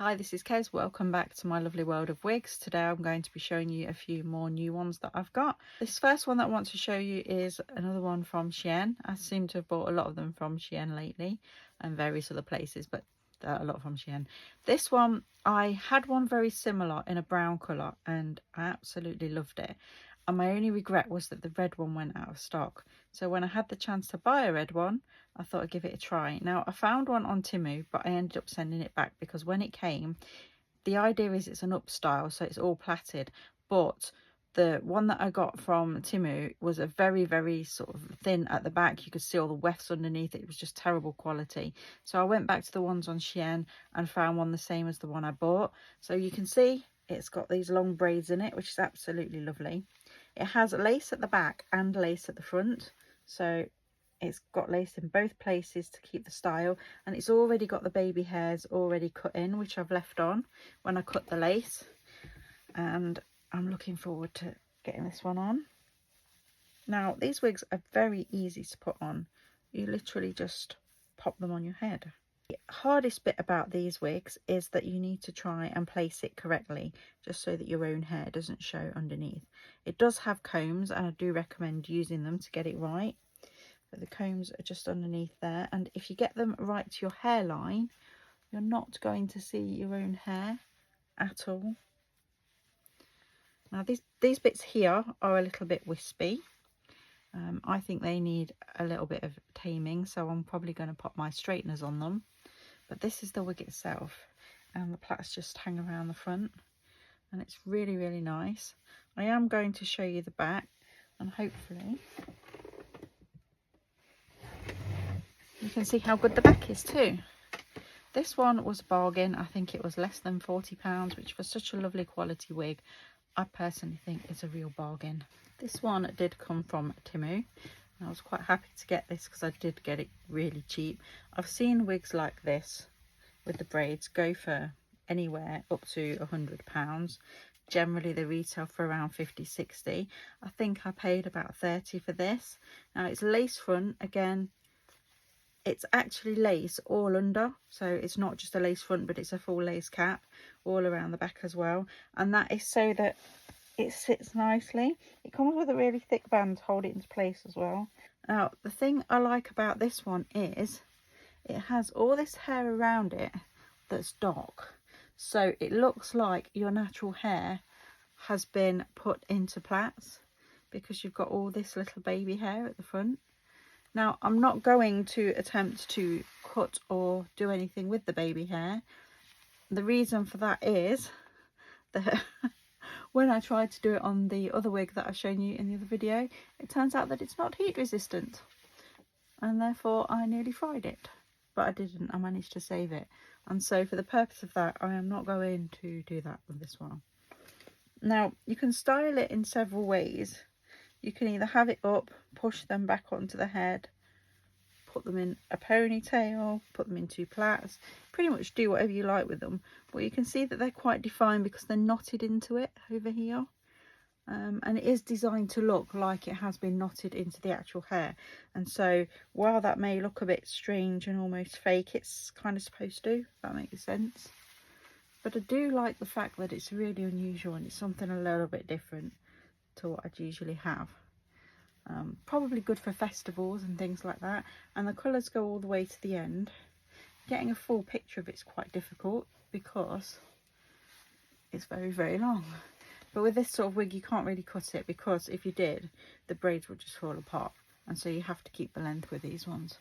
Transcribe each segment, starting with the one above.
Hi, this is Kez. Welcome back to my lovely world of wigs. Today I'm going to be showing you a few more new ones that I've got. This first one that I want to show you is another one from Shein. I seem to have bought a lot of them from Shein lately and various other places, but a lot from Shein. This one, I had one very similar in a brown colour and I absolutely loved it. And my only regret was that the red one went out of stock. So when I had the chance to buy a red one, I thought I'd give it a try. Now, I found one on Temu, but I ended up sending it back because when it came, the idea is it's an up style, so it's all plaited. But the one that I got from Temu was a very, very sort of thin at the back. You could see all the wefts underneath it. It was just terrible quality. So I went back to the ones on Shein and found one the same as the one I bought. So you can see it's got these long braids in it, which is absolutely lovely. It has lace at the back and lace at the front. So it's got lace in both places to keep the style, and it's already got the baby hairs already cut in, which I've left on when I cut the lace, and I'm looking forward to getting this one on. Now, these wigs are very easy to put on. You literally just pop them on your head. The hardest bit about these wigs is that you need to try and place it correctly, just so that your own hair doesn't show underneath. It does have combs, and I do recommend using them to get it right. But the combs are just underneath there, and if you get them right to your hairline, you're not going to see your own hair at all. Now these bits here are a little bit wispy. I think they need a little bit of taming, so I'm probably going to pop my straighteners on them. But this is the wig itself, and the plaits just hang around the front, and it's really, really nice. I am going to show you the back, and hopefully you can see how good the back is too. This one was a bargain. I think it was less than £40, which for such a lovely quality wig, I personally think is a real bargain. This one did come from Temu. I was quite happy to get this because I did get it really cheap. I've seen wigs like this with the braids go for anywhere up to £100. Generally they retail for around 50-60. I think I paid about 30 for this. Now it's lace front again. It's actually lace all under, so it's not just a lace front, but it's a full lace cap all around the back as well, and that is so that it sits nicely. It comes with a really thick band to hold it into place as well. Now the thing I like about this one is it has all this hair around it that's dark, so it looks like your natural hair has been put into plaits because you've got all this little baby hair at the front. Now, I'm not going to attempt to cut or do anything with the baby hair. The reason for that is that when I tried to do it on the other wig that I've shown you in the other video, it turns out that it's not heat resistant. And therefore, I nearly fried it. But I didn't. I managed to save it. And so for the purpose of that, I am not going to do that with this one. Now, you can style it in several ways. You can either have it up, push them back onto the head, put them in a ponytail, put them in two plaits, pretty much do whatever you like with them. But you can see that they're quite defined because they're knotted into it over here. And it is designed to look like it has been knotted into the actual hair. And so while that may look a bit strange and almost fake, it's kind of supposed to, if that makes sense. But I do like the fact that it's really unusual and it's something a little bit different to what I'd usually have. Probably good for festivals and things like that, and the colours go all the way to the end. Getting a full picture of it's quite difficult because it's very, very long. But with this sort of wig you can't really cut it, because if you did, the braids would just fall apart, and so you have to keep the length with these ones.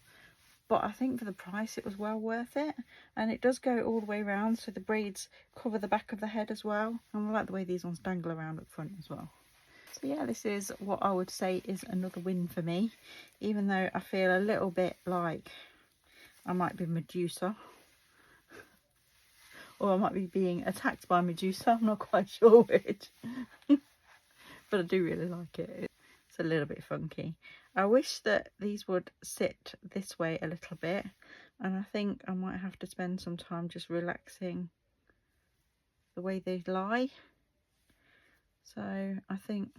But I think for the price it was well worth it, and it does go all the way around, so the braids cover the back of the head as well, and I like the way these ones dangle around up front as well. So yeah, this is what I would say is another win for me, even though I feel a little bit like I might be Medusa, or I might be being attacked by Medusa. I'm not quite sure which. But I do really like it. It's a little bit funky. I wish that these would sit this way a little bit, and I think I might have to spend some time just relaxing the way they lie. So I think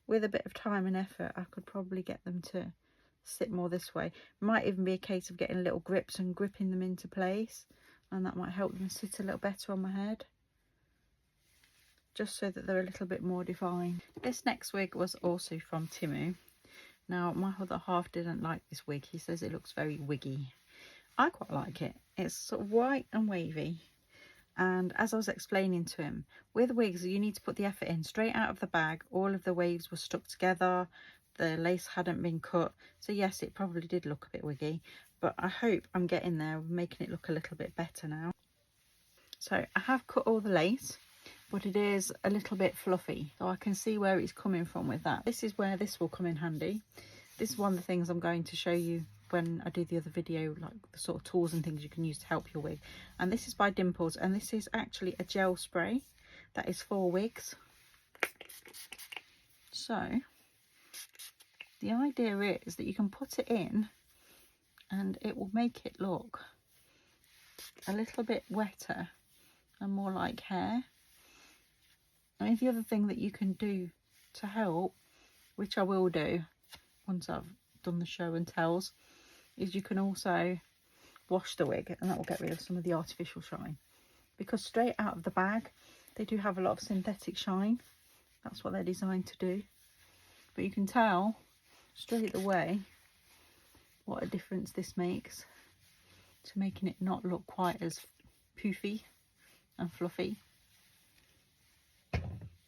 with a bit of time and effort, I could probably get them to sit more this way. Might even be a case of getting little grips and gripping them into place. and that might help them sit a little better on my head, just so that they're a little bit more defined. This next wig was also from Temu. Now my other half didn't like this wig. He says it looks very wiggy. I quite like it. It's sort of white and wavy, and as I was explaining to him, with wigs you need to put the effort in. Straight out of the bag, all of the waves were stuck together, the lace hadn't been cut, so yes, it probably did look a bit wiggy, but I hope I'm getting there, making it look a little bit better now. So I have cut all the lace, but it is a little bit fluffy, so I can see where it's coming from with that. This is where this will come in handy. This is one of the things I'm going to show you when I do the other video, like the sort of tools and things you can use to help your wig. And this is by Dimples, and this is actually a gel spray that is for wigs. So the idea is that you can put it in and it will make it look a little bit wetter and more like hair. I mean, the other thing that you can do to help, which I will do once I've done the show and tells, is you can also wash the wig, and that will get rid of some of the artificial shine, because straight out of the bag they do have a lot of synthetic shine. That's what they're designed to do, but you can tell straight away what a difference this makes to making it not look quite as poofy and fluffy.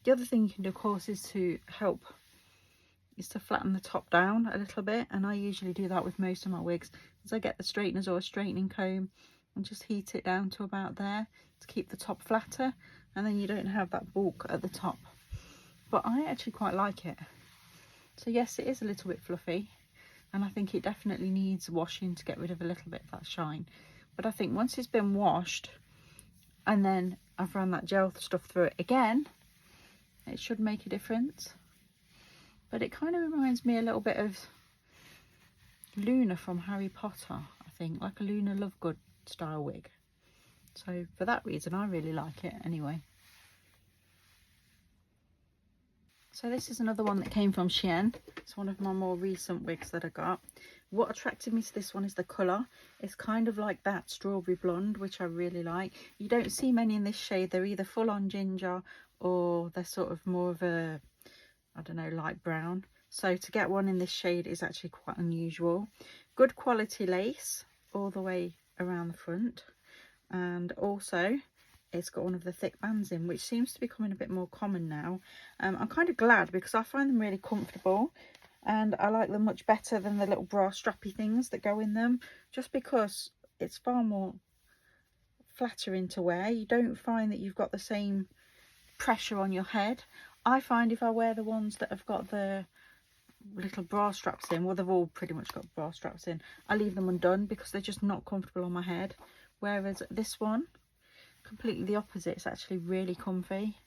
The other thing you can do, of course, is to flatten the top down a little bit, and I usually do that with most of my wigs. As I get the straighteners or a straightening comb and just heat it down to about there to keep the top flatter, and then you don't have that bulk at the top. But I actually quite like it. So yes, it is a little bit fluffy, and I think it definitely needs washing to get rid of a little bit of that shine. But I think once it's been washed and then I've run that gel stuff through it again, it should make a difference. But it kind of reminds me a little bit of Luna from Harry Potter, I think, like a Luna Lovegood style wig. So for that reason I really like it anyway. So this is another one that came from Shein. It's one of my more recent wigs that I got. What attracted me to this one is the colour. It's kind of like that strawberry blonde, which I really like. You don't see many in this shade. They're either full on ginger or they're sort of more of a, I don't know, light brown. So to get one in this shade is actually quite unusual. Good quality lace all the way around the front, and also it's got one of the thick bands in, which seems to be becoming a bit more common now. I'm kind of glad, because I find them really comfortable and I like them much better than the little bra strappy things that go in them, just because it's far more flattering to wear. You don't find that you've got the same pressure on your head. I find if I wear the ones that have got the little bra straps in, well, they've all pretty much got bra straps in, I leave them undone because they're just not comfortable on my head. Whereas this one, completely the opposite. It's actually really comfy.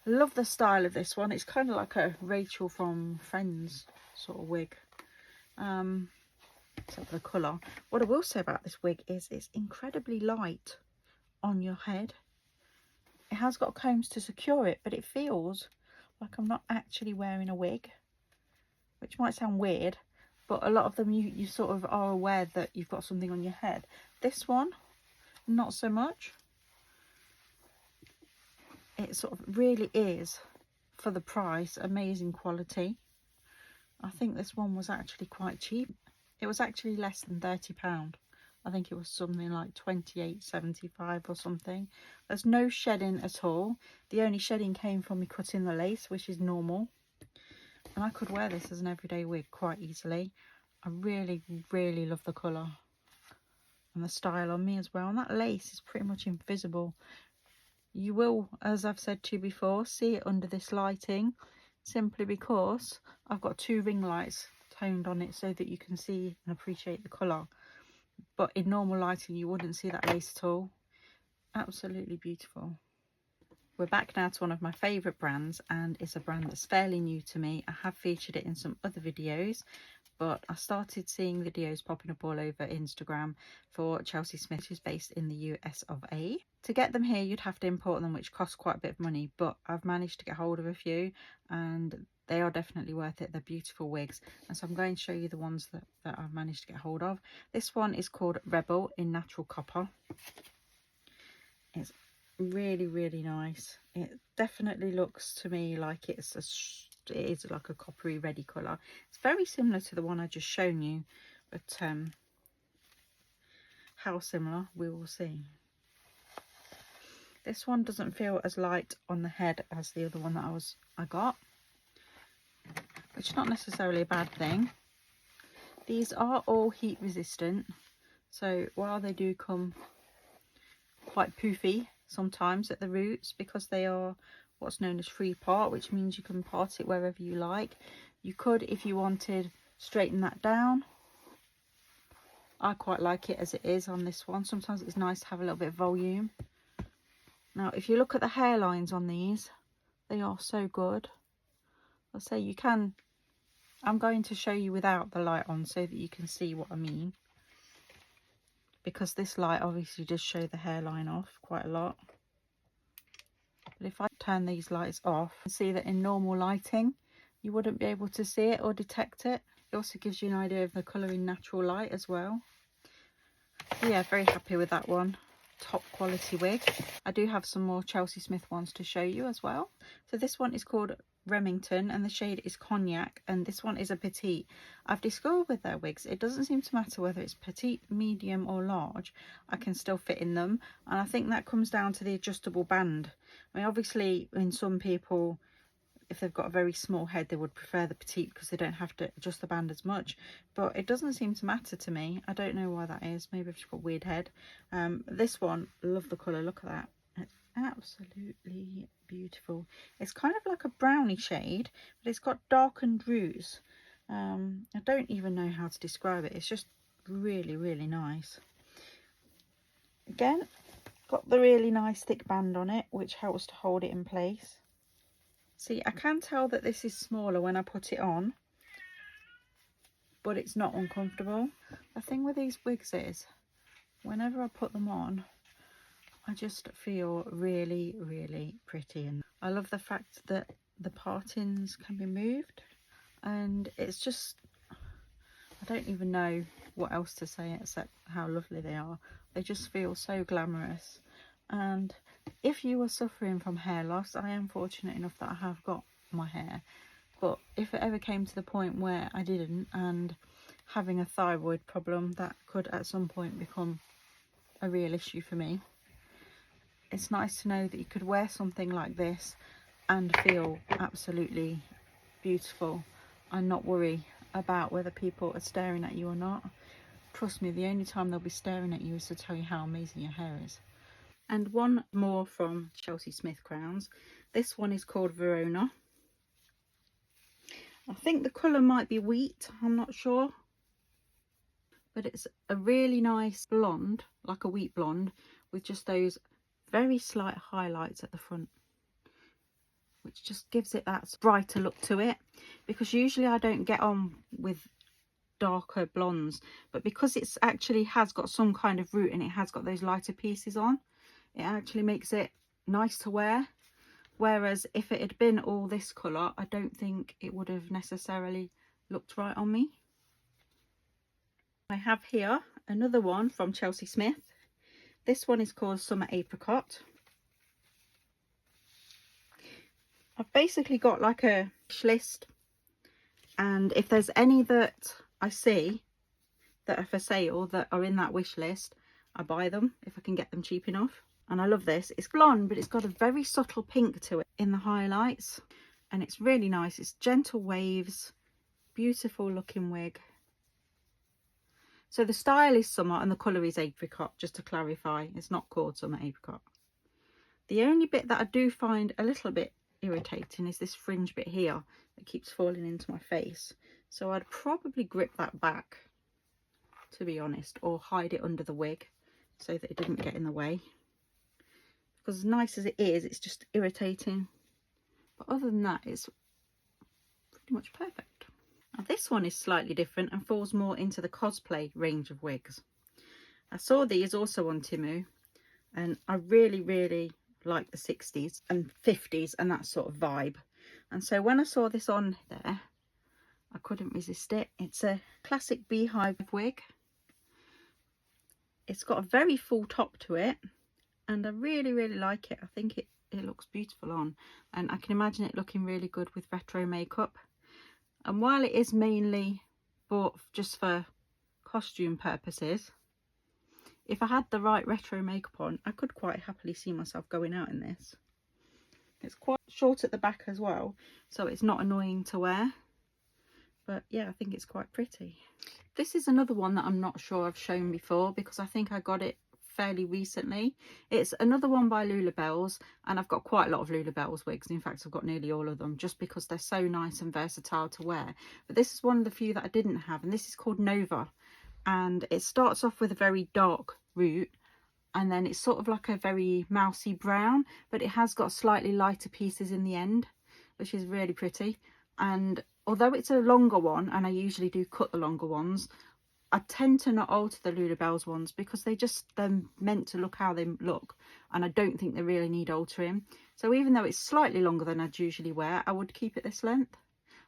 I love the style of this one. It's kind of like a Rachel from Friends sort of wig, except for the colour. What I will say about this wig is it's incredibly light on your head. It has got combs to secure it, but it feels like I'm not actually wearing a wig, which might sound weird, but a lot of them you sort of are aware that you've got something on your head. This one, not so much. It sort of really is, for the price, amazing quality. I think this one was actually quite cheap. It was actually less than £30. I think it was something like £28.75 or something. There's no shedding at all. The only shedding came from me cutting the lace, which is normal. And I could wear this as an everyday wig quite easily. I really, really love the colour and the style on me as well. And that lace is pretty much invisible. You will, as I've said to you before, see it under this lighting, simply because I've got 2 ring lights toned on it so that you can see and appreciate the colour. But in normal lighting you wouldn't see that lace at all. Absolutely beautiful. We're back now to one of my favourite brands, and it's a brand that's fairly new to me. I have featured it in some other videos, but I started seeing videos popping up all over Instagram for Chelsea Smith, who's based in the US of A. To get them here, you'd have to import them, which costs quite a bit of money, but I've managed to get hold of a few and they are definitely worth it. They're beautiful wigs. And so I'm going to show you the ones that I've managed to get hold of. This one is called Rebel in natural copper. It's really, really nice. It definitely looks to me like it is like a coppery reddy colour. It's very similar to the one I just shown you, but how similar we will see. This one doesn't feel as light on the head as the other one that I got, which is not necessarily a bad thing. These are all heat resistant, so while they do come quite poofy sometimes at the roots, because they are what's known as free part, which means you can part it wherever you like. You could, if you wanted, straighten that down. I quite like it as it is on this one. Sometimes it's nice to have a little bit of volume. Now, if you look at the hairlines on these, they are so good. I'll say you can, I'm going to show you without the light on so that you can see what I mean. Because this light obviously does show the hairline off quite a lot. But if I turn these lights off, you can see that in normal lighting, you wouldn't be able to see it or detect it. It also gives you an idea of the colour in natural light as well. Yeah, very happy with that one. Top quality wig. I do have some more Chelsea Smith ones to show you as well. So this one is called Remington and the shade is Cognac, and this one is a petite. I've discovered with their wigs, it doesn't seem to matter whether it's petite, medium or large, I can still fit in them, and I think that comes down to the adjustable band. I mean, obviously in some people, if they've got a very small head, they would prefer the petite because they don't have to adjust the band as much, but it doesn't seem to matter to me. I don't know why that is. Maybe I've just got a weird head. This one, love the colour. Look at that. It's absolutely beautiful. It's kind of like a brownie shade, but it's got darkened roots. I don't even know how to describe it. It's just really, really nice. Again, got the really nice thick band on it, which helps to hold it in place. See, I can tell that this is smaller when I put it on, but it's not uncomfortable. The thing with these wigs is, whenever I put them on, I just feel really, really pretty. And I love the fact that the partings can be moved, and it's just, I don't even know what else to say except how lovely they are. They just feel so glamorous. And if you were suffering from hair loss, I am fortunate enough that I have got my hair, but if it ever came to the point where I didn't, and having a thyroid problem that could at some point become a real issue for me, it's nice to know that you could wear something like this and feel absolutely beautiful and not worry about whether people are staring at you or not. Trust me, the only time they'll be staring at you is to tell you how amazing your hair is. And one more from Chelsea Smith crowns. This one is called Verona. I think the colour might be wheat, I'm not sure. But it's a really nice blonde, like a wheat blonde, with just those very slight highlights at the front, which just gives it that brighter look to it. Because usually I don't get on with darker blondes, but because it's actually has got some kind of root and it has got those lighter pieces on, it actually makes it nice to wear. Whereas if it had been all this colour, I don't think it would have necessarily looked right on me. I have here another one from Chelsea Smith. This one is called Summer Apricot. I've basically got like a wish list, and if there's any that I see that are for sale that are in that wish list, I buy them if I can get them cheap enough. And I love this. It's blonde, but it's got a very subtle pink to it in the highlights, and it's really nice. It's gentle waves, beautiful looking wig. So the style is summer and the colour is apricot, just to clarify. It's not called Summer Apricot. The only bit that I do find a little bit irritating is this fringe bit here that keeps falling into my face. So I'd probably grip that back, to be honest, or hide it under the wig so that it didn't get in the way. Because as nice as it is, it's just irritating. But other than that, it's pretty much perfect. Now this one is slightly different and falls more into the cosplay range of wigs. I saw these also on Temu, and I really like the 60s and 50s and that sort of vibe. And so when I saw this on there, I couldn't resist it. It's a classic beehive wig. It's got a very full top to it, and I really like it. I think it looks beautiful on, and I can imagine it looking really good with retro makeup. And while it is mainly bought just for costume purposes, if I had the right retro makeup on, I could quite happily see myself going out in this. It's quite short at the back as well, so it's not annoying to wear. But yeah, I think it's quite pretty. This is another one that I'm not sure I've shown before, because I think I got it fairly recently. It's another one by Lulabelle's, and I've got quite a lot of Lulabelle's wigs. In fact, I've got nearly all of them, just because they're so nice and versatile to wear. But this is one of the few that I didn't have, and this is called Nova. And it starts off with a very dark root, and then it's sort of like a very mousy brown, but it has got slightly lighter pieces in the end, which is really pretty. And although it's a longer one, and I usually do cut the longer ones, I tend to not alter the Lulabelle's ones, because they're meant to look how they look, and I don't think they really need altering. So even though it's slightly longer than I'd usually wear, I would keep it this length,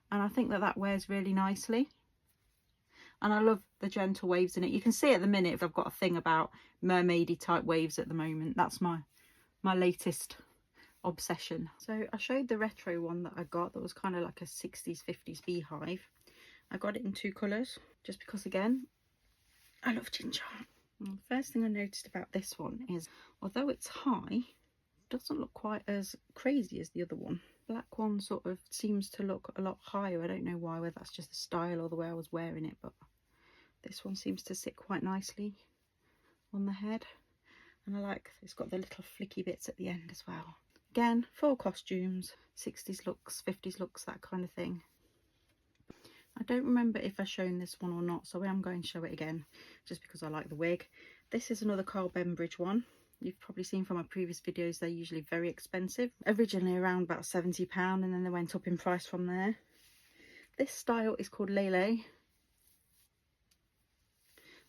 and I think that wears really nicely. And I love the gentle waves in it. You can see at the minute I've got a thing about mermaidy type waves at the moment. That's my latest obsession. So I showed the retro one that I got that was kind of like a 60s 50s beehive. I got it in 2 colours, just because, again, I love ginger. And the first thing I noticed about this one is, although it's high, it doesn't look quite as crazy as the other one. Black one sort of seems to look a lot higher. I don't know why, whether that's just the style or the way I was wearing it, but this one seems to sit quite nicely on the head. And I like, it's got the little flicky bits at the end as well. Again, for costumes, 60s looks, 50s looks, that kind of thing. I don't remember if I've shown this one or not, so I am going to show it again, just because I like the wig. This is another Carl Bembridge one. You've probably seen from my previous videos, they're usually very expensive. Originally around about £70, and then they went up in price from there. This style is called Lele,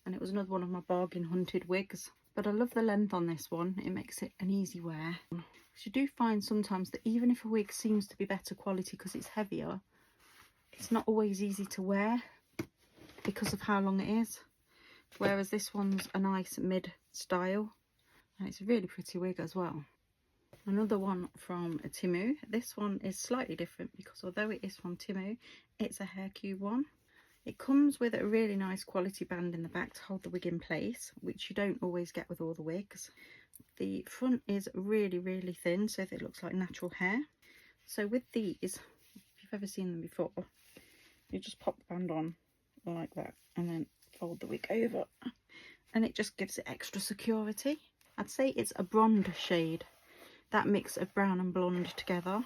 and it was another one of my bargain hunted wigs. But I love the length on this one. It makes it an easy wear. You do find sometimes that even if a wig seems to be better quality because it's heavier, it's not always easy to wear because of how long it is. Whereas this one's a nice mid style, and it's a really pretty wig as well. Another one from Timu. This one is slightly different, because although it is from Timu, it's a hair cube one. It comes with a really nice quality band in the back to hold the wig in place, which you don't always get with all the wigs. The front is really thin, so that it looks like natural hair. So with these, if you've ever seen them before, you just pop the band on like that and then fold the wig over, and it just gives it extra security. I'd say it's a blonde shade, that mix of brown and blonde together,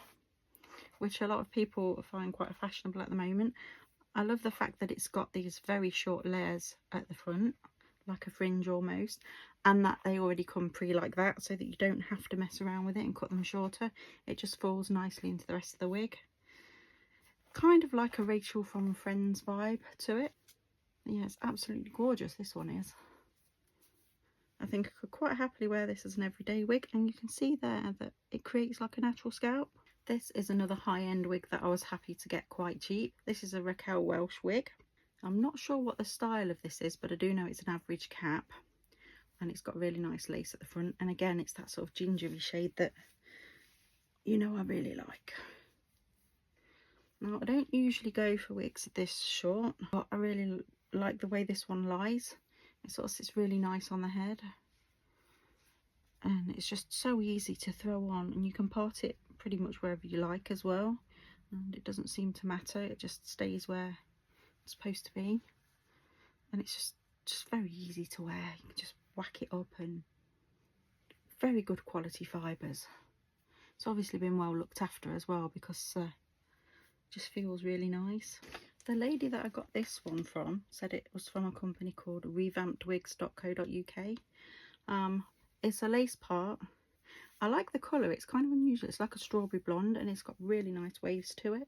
which a lot of people find quite fashionable at the moment. I love the fact that it's got these very short layers at the front, like a fringe almost, and that they already come pre like that, so that you don't have to mess around with it and cut them shorter. It just falls nicely into the rest of the wig. Kind of like a Rachel from Friends vibe to it. Yeah, it's absolutely gorgeous, this one is. I think I could quite happily wear this as an everyday wig, and you can see there that it creates like a natural scalp. This is another high-end wig that I was happy to get quite cheap. This is a Raquel Welch wig. I'm not sure what the style of this is, but I do know it's an average cap, and it's got really nice lace at the front. And again, it's that sort of gingery shade that, you know, I really like. Now, I don't usually go for wigs this short, but I really like the way this one lies. It sort of sits really nice on the head, and it's just so easy to throw on, and you can part it pretty much wherever you like as well, and it doesn't seem to matter. It just stays where it's supposed to be, and it's just very easy to wear. You can just whack it up, and very good quality fibres. It's obviously been well looked after as well, because it just feels really nice. The lady that I got this one from said it was from a company called revampedwigs.co.uk. It's a lace part. I like the colour, it's kind of unusual. It's like a strawberry blonde, and it's got really nice waves to it.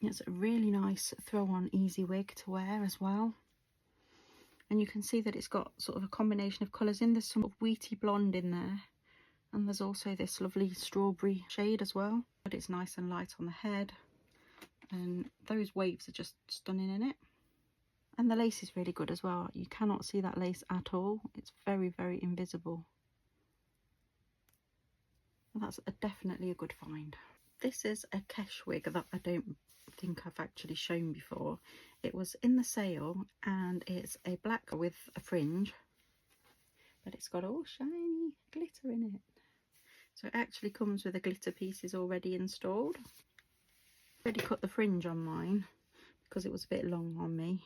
It's a really nice throw-on easy wig to wear as well. And you can see that it's got sort of a combination of colours in. There's some sort of wheaty blonde in there. And there's also this lovely strawberry shade as well. But it's nice and light on the head. And those waves are just stunning in it. And the lace is really good as well. You cannot see that lace at all. It's very, very invisible. That's definitely a good find. This is a Kesh wig that I don't think I've actually shown before. It was in the sale and it's a black with a fringe, but it's got all shiny glitter in it. So it actually comes with the glitter pieces already installed. I already cut the fringe on mine because it was a bit long on me.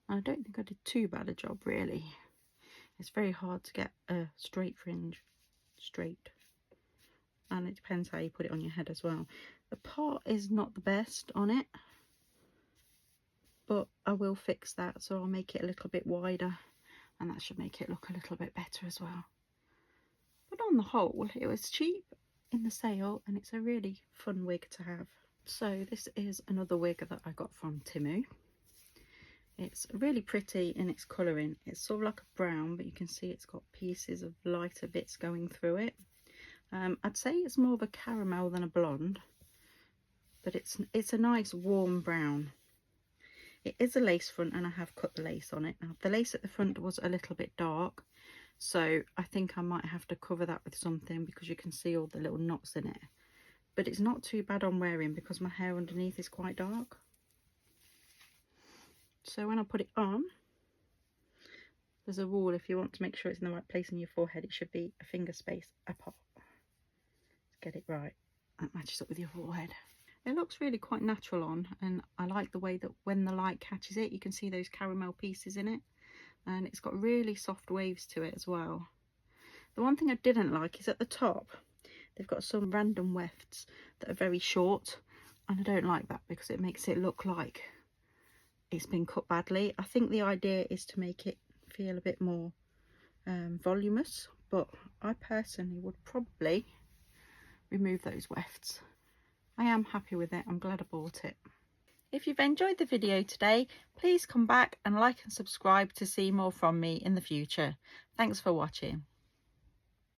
And I don't think I did too bad a job really. It's very hard to get a straight fringe straight. And it depends how you put it on your head as well. The part is not the best on it, but I will fix that, so I'll make it a little bit wider and that should make it look a little bit better as well. But on the whole, it was cheap in the sale and it's a really fun wig to have. So this is another wig that I got from Temu. It's really pretty in its colouring. It's sort of like a brown, but you can see it's got pieces of lighter bits going through it. I'd say it's more of a caramel than a blonde, but it's a nice warm brown. It is a lace front and I have cut the lace on it. Now the lace at the front was a little bit dark, so I think I might have to cover that with something because you can see all the little knots in it. But it's not too bad on wearing because my hair underneath is quite dark. So when I put it on, there's a rule: if you want to make sure it's in the right place in your forehead, it should be a finger space apart. Get it right. That matches up with your forehead. It looks really quite natural on, and I like the way that when the light catches it, you can see those caramel pieces in it, and it's got really soft waves to it as well. The one thing I didn't like is at the top they've got some random wefts that are very short, and I don't like that because it makes it look like it's been cut badly. I think the idea is to make it feel a bit more voluminous, but I personally would probably remove those wefts. I am happy with it. I'm glad I bought it. If you've enjoyed the video today, please come back and like and subscribe to see more from me in the future. Thanks for watching.